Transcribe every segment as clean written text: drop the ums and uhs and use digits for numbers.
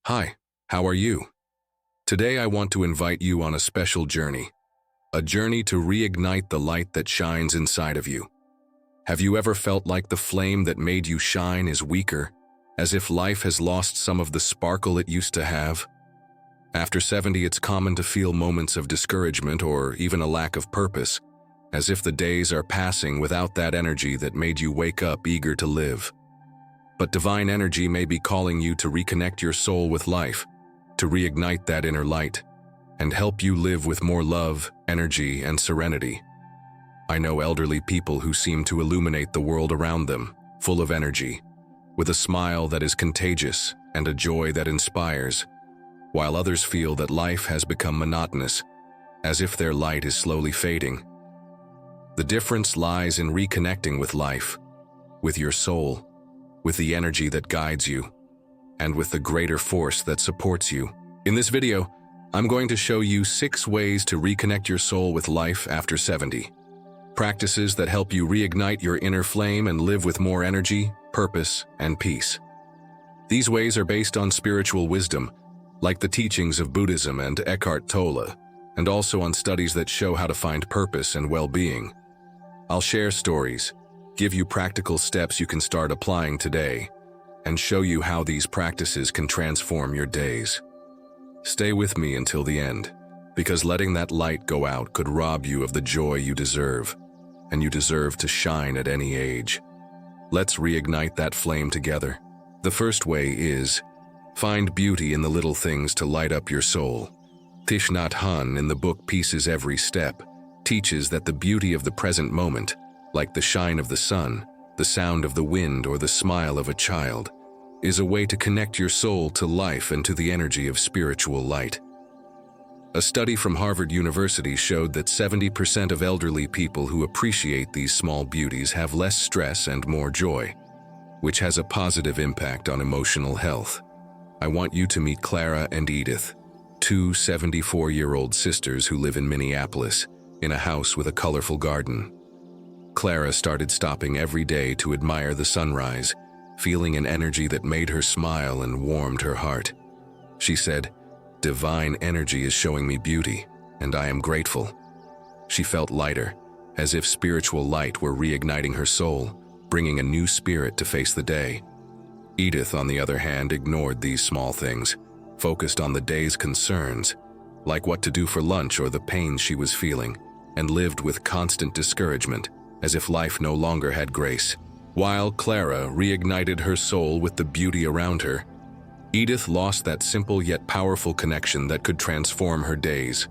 Hi, how are you? Today I want to invite you on a special journey. A journey to reignite the light that shines inside of you. Have you ever felt like the flame that made you shine is weaker, as if life has lost some of the sparkle it used to have? After 70, it's common to feel moments of discouragement or even a lack of purpose, as if the days are passing without that energy that made you wake up eager to live. But divine energy may be calling you to reconnect your soul with life, to reignite that inner light, and help you live with more love, energy, and serenity. I know elderly people who seem to illuminate the world around them, full of energy, with a smile that is contagious and a joy that inspires, while others feel that life has become monotonous, as if their light is slowly fading. The difference lies in reconnecting with life, with your soul, with the energy that guides you, and with the greater force that supports you. In this video, I'm going to show you 6 ways to reconnect your soul with life after 70. Practices that help you reignite your inner flame and live with more energy, purpose, and peace. These ways are based on spiritual wisdom, like the teachings of Buddhism and Eckhart Tolle, and also on studies that show how to find purpose and well-being. I'll share stories, give you practical steps you can start applying today, and show you how these practices can transform your days. Stay with me until the end, because letting that light go out could rob you of the joy you deserve, and you deserve to shine at any age. Let's reignite that flame together. The first way is, find beauty in the little things to light up your soul. Thich Nhat Hanh, in the book Peace is Every Step, teaches that the beauty of the present moment, like the shine of the sun, the sound of the wind, or the smile of a child, is a way to connect your soul to life and to the energy of spiritual light. A study from Harvard University showed that 70% of elderly people who appreciate these small beauties have less stress and more joy, which has a positive impact on emotional health. I want you to meet Clara and Edith, 2 74-year-old sisters who live in Minneapolis, in a house with a colorful garden. Clara started stopping every day to admire the sunrise, feeling an energy that made her smile and warmed her heart. She said, "Divine energy is showing me beauty, and I am grateful." She felt lighter, as if spiritual light were reigniting her soul, bringing a new spirit to face the day. Edith, on the other hand, ignored these small things, focused on the day's concerns, like what to do for lunch or the pain she was feeling, and lived with constant discouragement, as if life no longer had grace. While Clara reignited her soul with the beauty around her, Edith lost that simple yet powerful connection that could transform her days.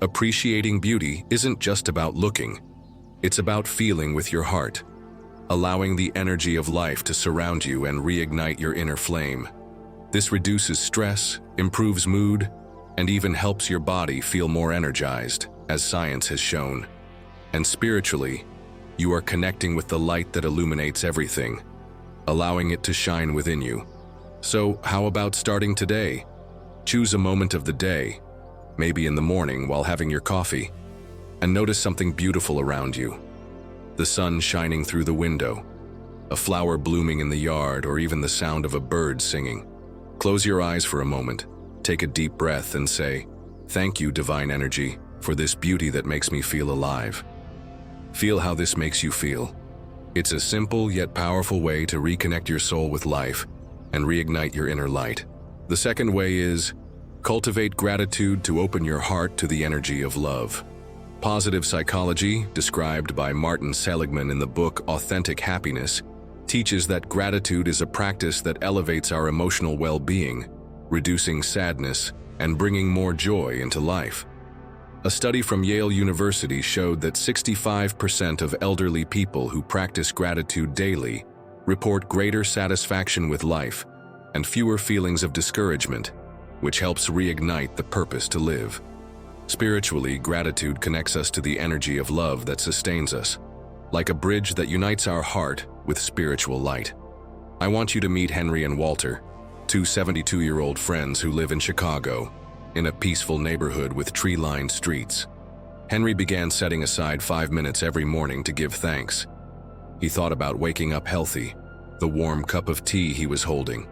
Appreciating beauty isn't just about looking. It's about feeling with your heart, allowing the energy of life to surround you and reignite your inner flame. This reduces stress, improves mood, and even helps your body feel more energized, as science has shown. And spiritually, you are connecting with the light that illuminates everything, allowing it to shine within you. So how about starting today? Choose a moment of the day, maybe in the morning while having your coffee, and notice something beautiful around you. The sun shining through the window, a flower blooming in the yard, or even the sound of a bird singing. Close your eyes for a moment, take a deep breath and say, "Thank you, divine energy, for this beauty that makes me feel alive." Feel how this makes you feel. It's a simple yet powerful way to reconnect your soul with life and reignite your inner light. The second way is, cultivate gratitude to open your heart to the energy of love. Positive psychology, described by Martin Seligman in the book Authentic Happiness, teaches that gratitude is a practice that elevates our emotional well-being, reducing sadness and bringing more joy into life. A study from Yale University showed that 65% of elderly people who practice gratitude daily report greater satisfaction with life and fewer feelings of discouragement, which helps reignite the purpose to live. Spiritually, gratitude connects us to the energy of love that sustains us, like a bridge that unites our heart with spiritual light. I want you to meet Henry and Walter, 2 72-year-old friends who live in Chicago, in a peaceful neighborhood with tree-lined streets. Henry began setting aside 5 minutes every morning to give thanks. He thought about waking up healthy, the warm cup of tea he was holding,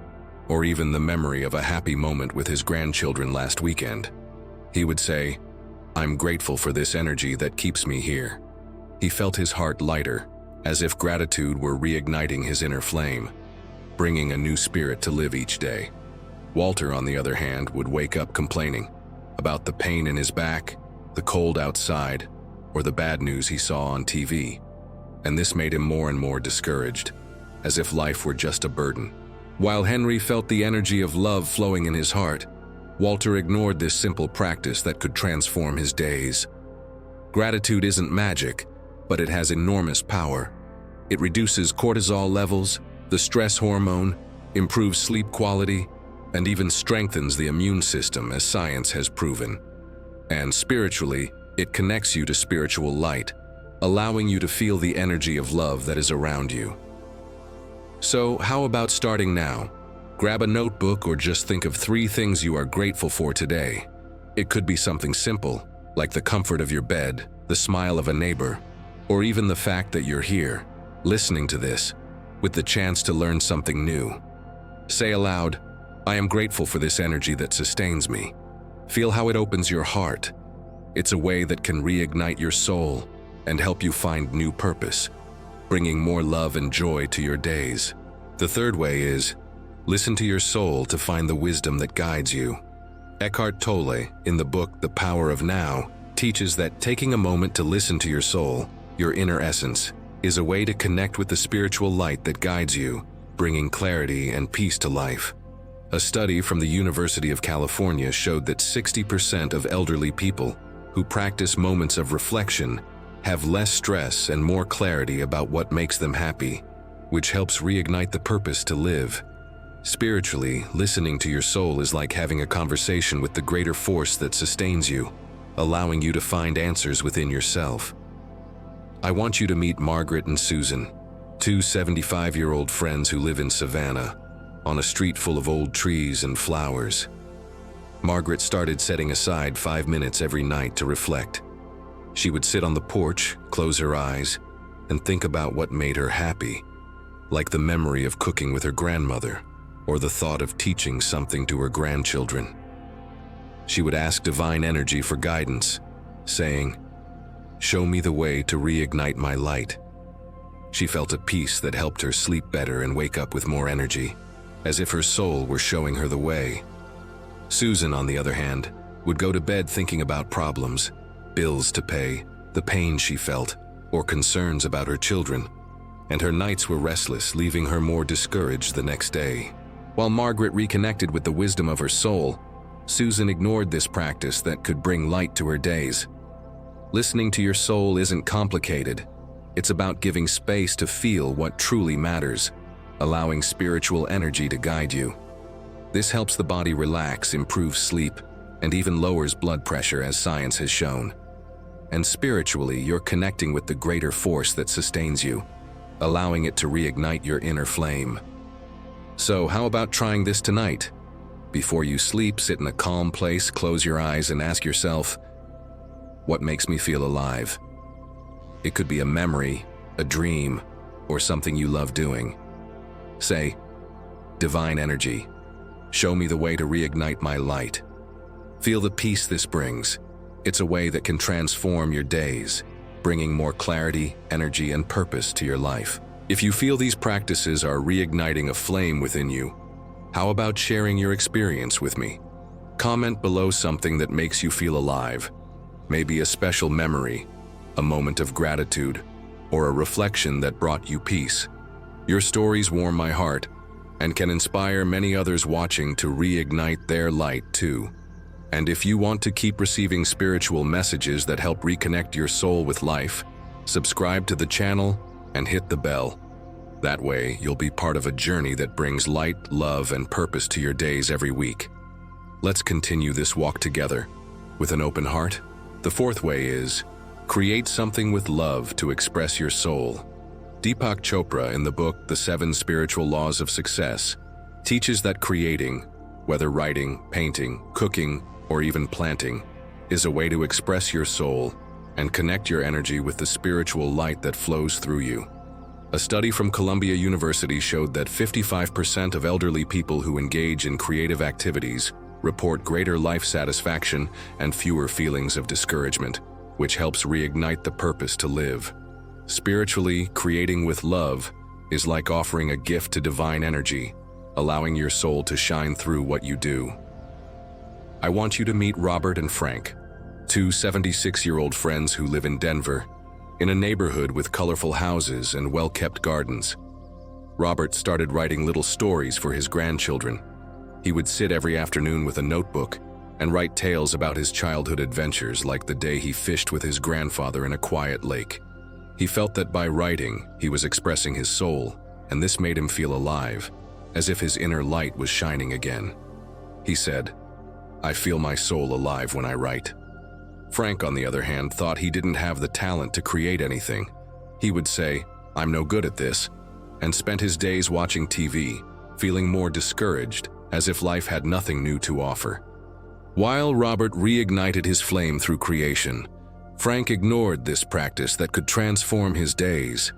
or even the memory of a happy moment with his grandchildren last weekend. He would say, "I'm grateful for this energy that keeps me here." He felt his heart lighter, as if gratitude were reigniting his inner flame, bringing a new spirit to live each day. Walter, on the other hand, would wake up complaining about the pain in his back, the cold outside, or the bad news he saw on TV. And this made him more and more discouraged, as if life were just a burden. While Henry felt the energy of love flowing in his heart, Walter ignored this simple practice that could transform his days. Gratitude isn't magic, but it has enormous power. It reduces cortisol levels, the stress hormone, improves sleep quality, and even strengthens the immune system, as science has proven. And spiritually, it connects you to spiritual light, allowing you to feel the energy of love that is around you. So, how about starting now? Grab a notebook or just think of 3 things you are grateful for today. It could be something simple, like the comfort of your bed, the smile of a neighbor, or even the fact that you're here, listening to this, with the chance to learn something new. Say aloud, "I am grateful for this energy that sustains me." Feel how it opens your heart. It's a way that can reignite your soul and help you find new purpose, bringing more love and joy to your days. The third way is, listen to your soul to find the wisdom that guides you. Eckhart Tolle, in the book The Power of Now, teaches that taking a moment to listen to your soul, your inner essence, is a way to connect with the spiritual light that guides you, bringing clarity and peace to life. A study from the University of California showed that 60% of elderly people who practice moments of reflection have less stress and more clarity about what makes them happy, which helps reignite the purpose to live. Spiritually, listening to your soul is like having a conversation with the greater force that sustains you, allowing you to find answers within yourself. I want you to meet Margaret and Susan, 2 75-year-old friends who live in Savannah, on a street full of old trees and flowers. Margaret started setting aside 5 minutes every night to reflect. She would sit on the porch, close her eyes, and think about what made her happy, like the memory of cooking with her grandmother, or the thought of teaching something to her grandchildren. She would ask divine energy for guidance, saying, "Show me the way to reignite my light." She felt a peace that helped her sleep better and wake up with more energy, as if her soul were showing her the way. Susan, on the other hand, would go to bed thinking about problems, bills to pay, the pain she felt, or concerns about her children, and her nights were restless, leaving her more discouraged the next day. While Margaret reconnected with the wisdom of her soul, Susan ignored this practice that could bring light to her days. Listening to your soul isn't complicated. It's about giving space to feel what truly matters, allowing spiritual energy to guide you. This helps the body relax, improves sleep, and even lowers blood pressure, as science has shown. And spiritually, you're connecting with the greater force that sustains you, allowing it to reignite your inner flame. So, how about trying this tonight? Before you sleep, sit in a calm place, close your eyes, and ask yourself, what makes me feel alive? It could be a memory, a dream, or something you love doing. Say, divine energy, show me the way to reignite my light. Feel the peace this brings. It's a way that can transform your days, bringing more clarity, energy, and purpose to your life. If you feel these practices are reigniting a flame within you, how about sharing your experience with me? Comment below something that makes you feel alive. Maybe a special memory, a moment of gratitude, or a reflection that brought you peace. Your stories warm my heart and can inspire many others watching to reignite their light too. And if you want to keep receiving spiritual messages that help reconnect your soul with life, subscribe to the channel and hit the bell. That way, you'll be part of a journey that brings light, love, and purpose to your days every week. Let's continue this walk together with an open heart. The fourth way is, create something with love to express your soul. Deepak Chopra, in the book The 7 Spiritual Laws of Success, teaches that creating, whether writing, painting, cooking, or even planting, is a way to express your soul and connect your energy with the spiritual light that flows through you. A study from Columbia University showed that 55% of elderly people who engage in creative activities report greater life satisfaction and fewer feelings of discouragement, which helps reignite the purpose to live. Spiritually, creating with love is like offering a gift to divine energy, allowing your soul to shine through what you do. I want you to meet Robert and Frank, two 76-year-old friends who live in Denver, in a neighborhood with colorful houses and well-kept gardens. Robert started writing little stories for his grandchildren. He would sit every afternoon with a notebook and write tales about his childhood adventures, like the day he fished with his grandfather in a quiet lake. He felt that by writing, he was expressing his soul, and this made him feel alive, as if his inner light was shining again. He said, "I feel my soul alive when I write." Frank, on the other hand, thought he didn't have the talent to create anything. He would say, "I'm no good at this," and spent his days watching TV, feeling more discouraged, as if life had nothing new to offer. While Robert reignited his flame through creation, Frank ignored this practice that could transform his days.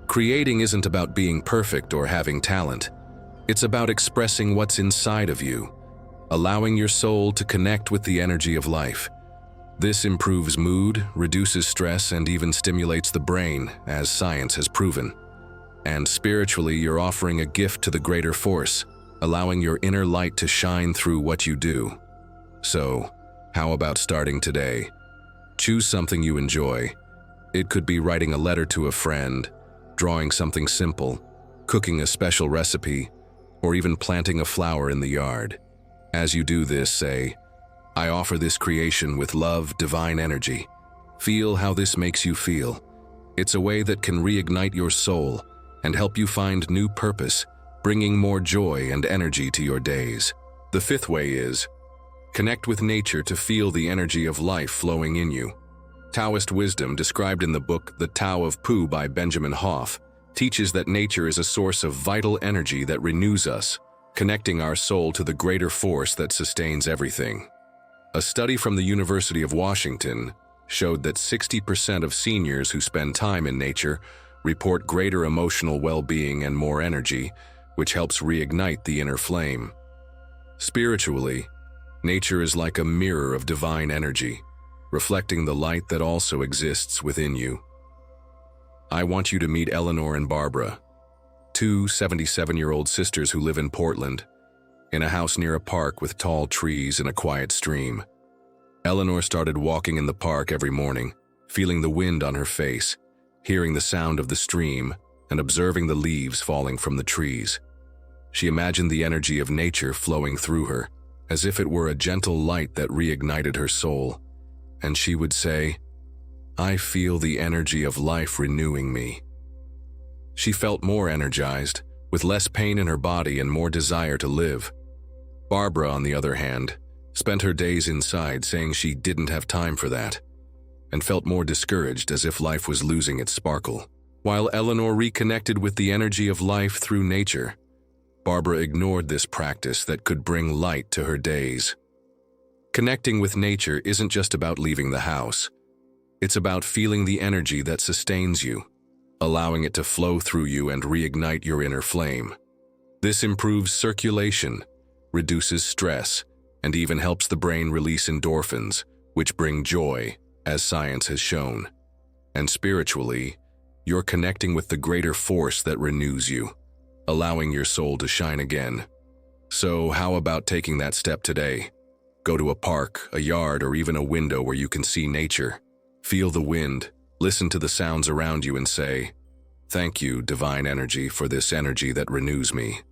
Creating isn't about being perfect or having talent. It's about expressing what's inside of you, allowing your soul to connect with the energy of life. This improves mood, reduces stress, and even stimulates the brain, as science has proven. And spiritually, you're offering a gift to the greater force, allowing your inner light to shine through what you do. So, how about starting today? Choose something you enjoy. It could be writing a letter to a friend, drawing something simple, cooking a special recipe, or even planting a flower in the yard. As you do this, say, "I offer this creation with love, divine energy." Feel how this makes you feel. It's a way that can reignite your soul and help you find new purpose, bringing more joy and energy to your days. The fifth way is, connect with nature to feel the energy of life flowing in you. Taoist wisdom, described in the book The Tao of Pu by Benjamin Hoff, teaches that nature is a source of vital energy that renews us, connecting our soul to the greater force that sustains everything. A study from the University of Washington showed that 60% of seniors who spend time in nature report greater emotional well-being and more energy, which helps reignite the inner flame. Spiritually, nature is like a mirror of divine energy, reflecting the light that also exists within you. I want you to meet Eleanor and Barbara, two 77-year-old sisters who live in Portland, in a house near a park with tall trees and a quiet stream. Eleanor started walking in the park every morning, feeling the wind on her face, hearing the sound of the stream, and observing the leaves falling from the trees. She imagined the energy of nature flowing through her, as if it were a gentle light that reignited her soul. And she would say, "I feel the energy of life renewing me." She felt more energized, with less pain in her body and more desire to live. Barbara, on the other hand, spent her days inside, saying she didn't have time for that, and felt more discouraged, as if life was losing its sparkle. While Eleanor reconnected with the energy of life through nature, Barbara ignored this practice that could bring light to her days. Connecting with nature isn't just about leaving the house. It's about feeling the energy that sustains you, allowing it to flow through you and reignite your inner flame. This improves circulation, reduces stress, and even helps the brain release endorphins, which bring joy, as science has shown. And spiritually, you're connecting with the greater force that renews you, allowing your soul to shine again. So how about taking that step today? Go to a park, a yard, or even a window where you can see nature. Feel the wind, listen to the sounds around you, and say, "Thank you, divine energy, for this energy that renews me."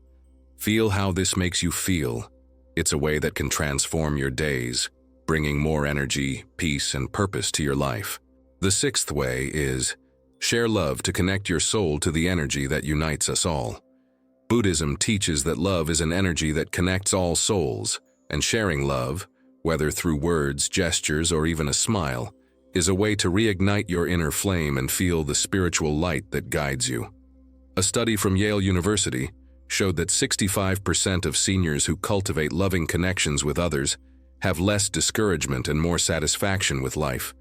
Feel how this makes you feel. It's a way that can transform your days, bringing more energy, peace, and purpose to your life. The sixth way is, share love to connect your soul to the energy that unites us all. Buddhism teaches that love is an energy that connects all souls, and sharing love, whether through words, gestures, or even a smile, is a way to reignite your inner flame and feel the spiritual light that guides you. A study from Yale University showed that 65% of seniors who cultivate loving connections with others have less discouragement and more satisfaction with life,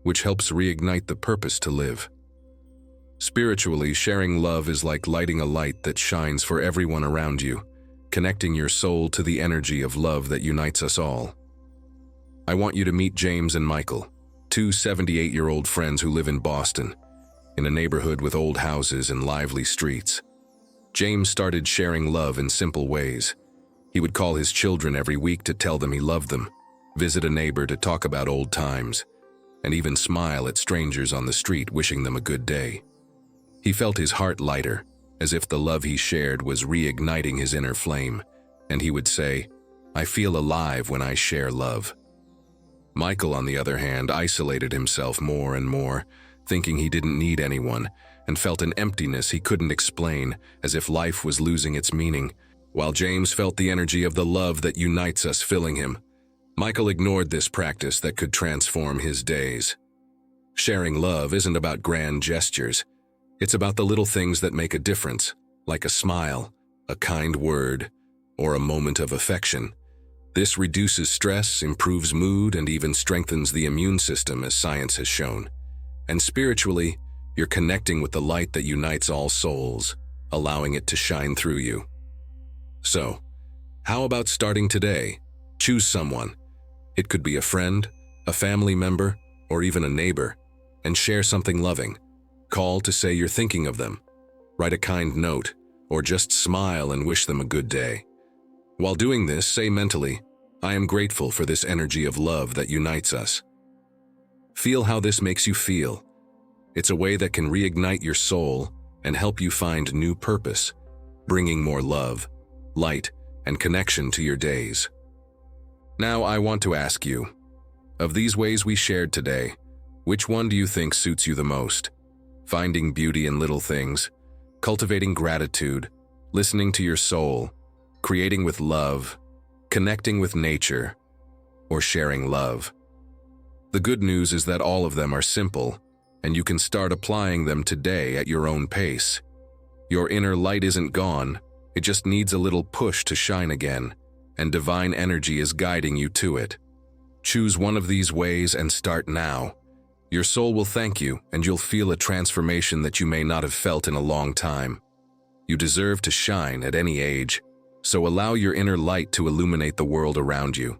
which helps reignite the purpose to live. Spiritually, sharing love is like lighting a light that shines for everyone around you, connecting your soul to the energy of love that unites us all. I want you to meet James and Michael, two 78-year-old friends who live in Boston, in a neighborhood with old houses and lively streets. James started sharing love in simple ways. He would call his children every week to tell them he loved them, visit a neighbor to talk about old times, and even smile at strangers on the street wishing them a good day. He felt his heart lighter, as if the love he shared was reigniting his inner flame, and he would say, "I feel alive when I share love." Michael, on the other hand, isolated himself more and more, thinking he didn't need anyone, and felt an emptiness he couldn't explain, as if life was losing its meaning, while James felt the energy of the love that unites us filling him. Michael ignored this practice that could transform his days. Sharing love isn't about grand gestures. It's about the little things that make a difference, like a smile, a kind word, or a moment of affection. This reduces stress, improves mood, and even strengthens the immune system, as science has shown. And spiritually, you're connecting with the light that unites all souls, allowing it to shine through you. So, how about starting today? Choose someone. It could be a friend, a family member, or even a neighbor, and share something loving. Call to say you're thinking of them. Write a kind note, or just smile and wish them a good day. While doing this, say mentally, "I am grateful for this energy of love that unites us." Feel how this makes you feel. It's a way that can reignite your soul and help you find new purpose, bringing more love, light, and connection to your days. Now I want to ask you, of these ways we shared today, which one do you think suits you the most? Finding beauty in little things, cultivating gratitude, listening to your soul, creating with love, connecting with nature, or sharing love? The good news is that all of them are simple, and you can start applying them today at your own pace. Your inner light isn't gone, it just needs a little push to shine again, and divine energy is guiding you to it. Choose one of these ways and start now. Your soul will thank you, and you'll feel a transformation that you may not have felt in a long time. You deserve to shine at any age, so allow your inner light to illuminate the world around you.